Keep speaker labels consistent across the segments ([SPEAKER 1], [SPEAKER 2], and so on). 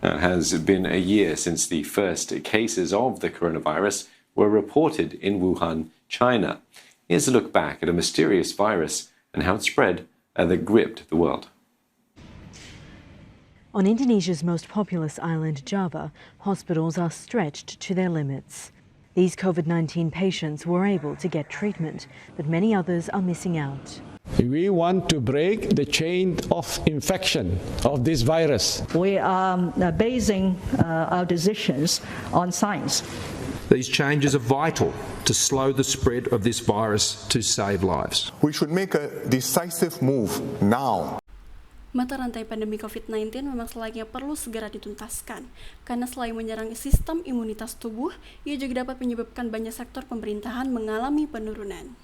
[SPEAKER 1] It has been a year since the first cases of the coronavirus were reported in Wuhan, China. Here's a look back at a mysterious virus and how it spread that gripped the world.
[SPEAKER 2] On Indonesia's most populous island, Java, hospitals are stretched to their limits. These COVID-19 patients were able to get treatment, but many others are missing out.
[SPEAKER 3] We want to break the chain of infection of this virus.
[SPEAKER 4] We are basing our decisions on science.
[SPEAKER 5] These changes are vital to slow the spread of this virus to save lives.
[SPEAKER 6] We should make a decisive move now.
[SPEAKER 7] Mata rantai pandemi COVID-19 memang selayaknya perlu segera dituntaskan, karena selain menyerang sistem imunitas tubuh, ia juga dapat menyebabkan banyak sektor pemerintahan mengalami penurunan.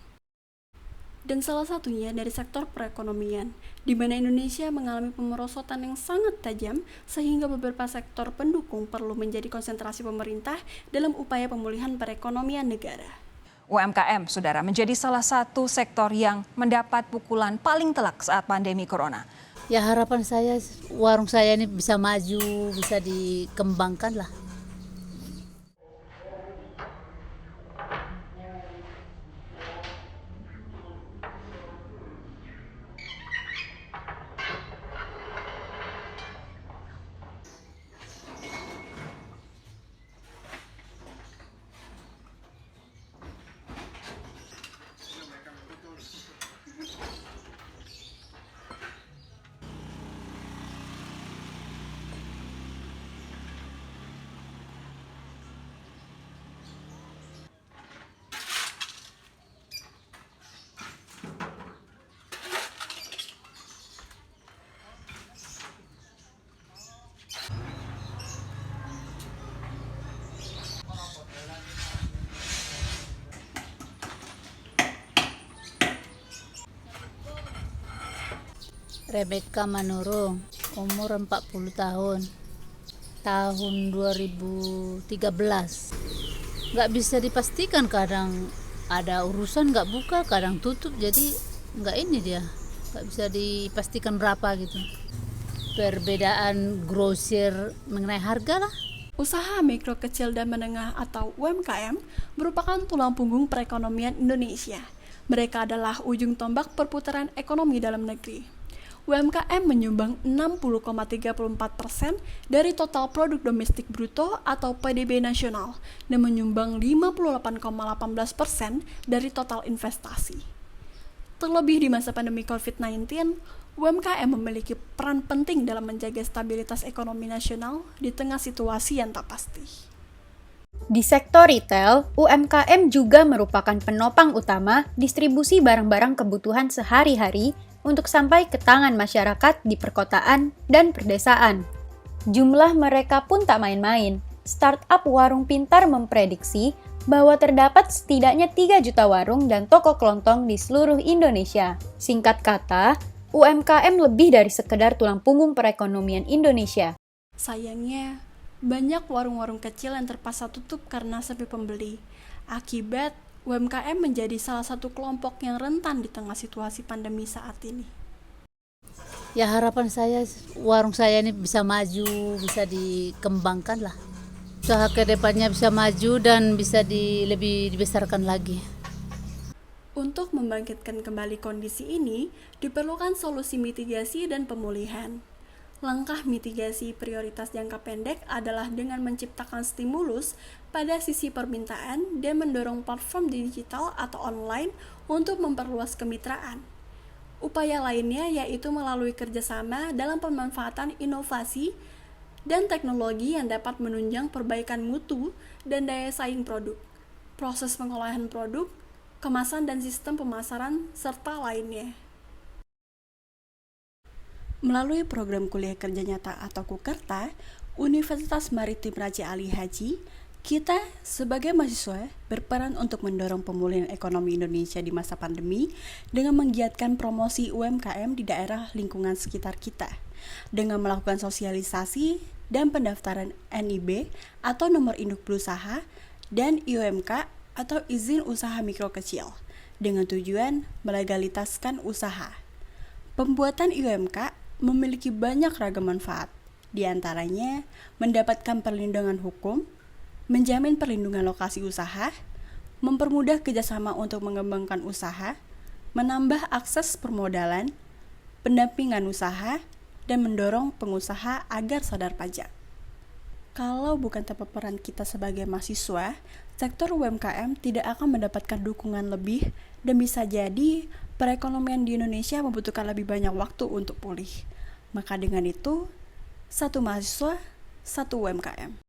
[SPEAKER 7] Dan salah satunya dari sektor perekonomian, di mana Indonesia mengalami pemerosotan yang sangat tajam, sehingga beberapa sektor pendukung perlu menjadi konsentrasi pemerintah dalam upaya pemulihan perekonomian negara.
[SPEAKER 8] UMKM, saudara, menjadi salah satu sektor yang mendapat pukulan paling telak saat pandemi corona.
[SPEAKER 9] Ya harapan saya warung saya ini bisa maju, bisa dikembangkan lah. Rebecca Manurung, umur 40 tahun, tahun 2013. Nggak bisa dipastikan, kadang ada urusan nggak buka, kadang tutup, jadi nggak ini dia, nggak bisa dipastikan berapa gitu. Perbedaan grosir mengenai harga lah.
[SPEAKER 7] Usaha mikro kecil dan menengah atau UMKM merupakan tulang punggung perekonomian Indonesia. Mereka adalah ujung tombak perputaran ekonomi dalam negeri. UMKM menyumbang 60,34% dari total produk domestik bruto atau PDB nasional dan menyumbang 58,18% dari total investasi. Terlebih di masa pandemi COVID-19, UMKM memiliki peran penting dalam menjaga stabilitas ekonomi nasional di tengah situasi yang tak pasti.
[SPEAKER 10] Di sektor retail, UMKM juga merupakan penopang utama distribusi barang-barang kebutuhan sehari-hari untuk sampai ke tangan masyarakat di perkotaan dan perdesaan. Jumlah mereka pun tak main-main. Startup Warung Pintar memprediksi bahwa terdapat setidaknya 3 juta warung dan toko kelontong di seluruh Indonesia. Singkat kata, UMKM lebih dari sekedar tulang punggung perekonomian Indonesia.
[SPEAKER 7] Sayangnya, banyak warung-warung kecil yang terpaksa tutup karena sepi pembeli. Akibat UMKM menjadi salah satu kelompok yang rentan di tengah situasi pandemi saat ini.
[SPEAKER 9] Ya harapan saya warung saya ini bisa maju, bisa dikembangkan lah. Usaha ke depannya bisa maju dan bisa lebih dibesarkan lagi.
[SPEAKER 7] Untuk membangkitkan kembali kondisi ini, diperlukan solusi mitigasi dan pemulihan. Langkah mitigasi prioritas jangka pendek adalah dengan menciptakan stimulus pada sisi permintaan dan mendorong platform digital atau online untuk memperluas kemitraan. Upaya lainnya yaitu melalui kerjasama dalam pemanfaatan inovasi dan teknologi yang dapat menunjang perbaikan mutu dan daya saing produk, proses pengolahan produk, kemasan dan sistem pemasaran, serta lainnya. Melalui program kuliah kerja nyata atau KUKERTA, Universitas Maritim Raja Ali Haji, kita sebagai mahasiswa berperan untuk mendorong pemulihan ekonomi Indonesia di masa pandemi dengan menggiatkan promosi UMKM di daerah lingkungan sekitar kita, dengan melakukan sosialisasi dan pendaftaran NIB atau nomor induk berusaha dan IUMK atau izin usaha mikro kecil, dengan tujuan melegalitaskan usaha. Pembuatan IUMK memiliki banyak ragam manfaat, Di antaranya, mendapatkan perlindungan hukum, menjamin perlindungan lokasi usaha, mempermudah kerjasama untuk mengembangkan usaha, menambah akses permodalan, pendampingan usaha, dan mendorong pengusaha agar sadar pajak. Kalau bukan tanpa peran kita sebagai mahasiswa, sektor UMKM tidak akan mendapatkan dukungan lebih dan bisa jadi perekonomian di Indonesia membutuhkan lebih banyak waktu untuk pulih. Maka dengan itu, satu mahasiswa, satu UMKM.